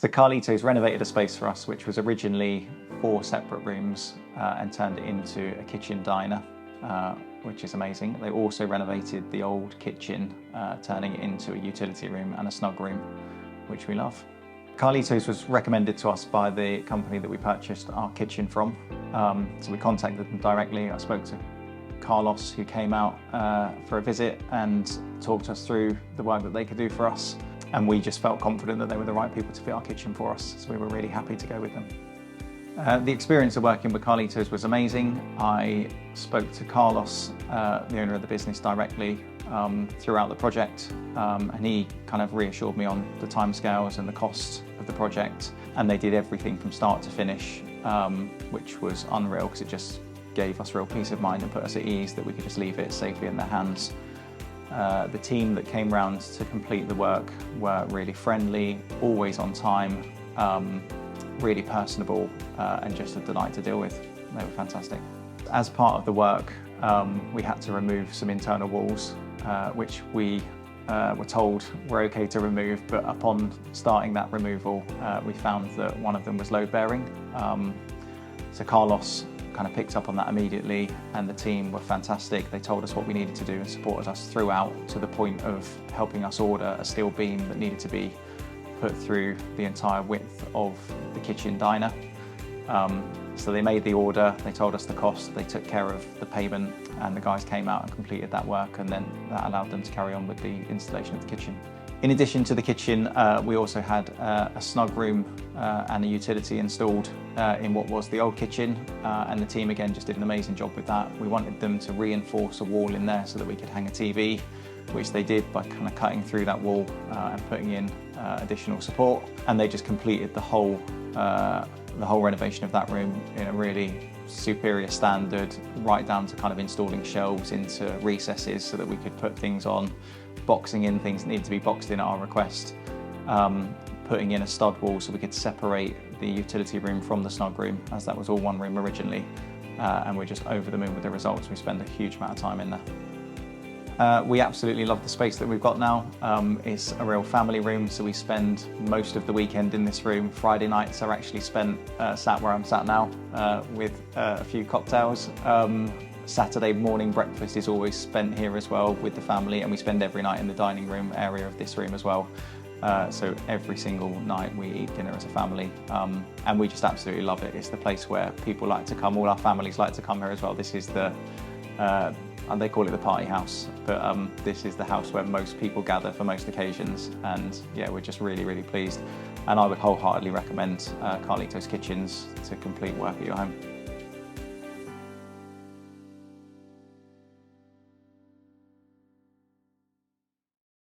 So Carlito's renovated a space for us, which was originally 4 separate rooms and turned it into a kitchen diner, which is amazing. They also renovated the old kitchen, turning it into a utility room and a snug room, which we love. Carlito's was recommended to us by the company that we purchased our kitchen from. So we contacted them directly. I spoke to Carlos, who came out for a visit and talked us through the work that they could do for us. And we just felt confident that they were the right people to fit our kitchen for us. So we were really happy to go with them. The experience of working with Carlito's was amazing. I spoke to Carlos, the owner of the business, directly throughout the project, and he kind of reassured me on the timescales and the cost of the project. And they did everything from start to finish, which was unreal because it just gave us real peace of mind and put us at ease that we could just leave it safely in their hands. The team that came round to complete the work were really friendly, always on time, really personable, and just a delight to deal with. They were fantastic. As part of the work, we had to remove some internal walls, which we were told were okay to remove, but upon starting that removal, we found that one of them was load-bearing. So Carlos kind of picked up on that immediately, and the team were fantastic. They told us what we needed to do and supported us throughout, to the point of helping us order a steel beam that needed to be put through the entire width of the kitchen diner. So they made the order, they told us the cost, they took care of the payment, and the guys came out and completed that work, and then that allowed them to carry on with the installation of the kitchen. In addition to the kitchen, we also had a snug room and a utility installed in what was the old kitchen, and the team again just did an amazing job with that. We wanted them to reinforce a wall in there so that we could hang a TV, which they did by kind of cutting through that wall and putting in additional support. And they just completed the whole renovation of that room in a really superior standard, right down to kind of installing shelves into recesses so that we could put things on, boxing in things that needed to be boxed in at our request, putting in a stud wall so we could separate the utility room from the snug room, as that was all one room originally, and we're just over the moon with the results. We spend a huge amount of time in there. We absolutely love the space that we've got now. It's a real family room, so we spend most of the weekend in this room. Friday nights are actually spent sat where I'm sat now with a few cocktails. Saturday morning breakfast is always spent here as well with the family, and we spend every night in the dining room area of this room as well. So every single night we eat dinner as a family, and we just absolutely love it. It's the place where people like to come, all our families like to come here as well. This is the, and they call it the party house, but this is the house where most people gather for most occasions, and yeah, we're just really, really pleased. And I would wholeheartedly recommend Carlito's Kitchens to complete work at your home.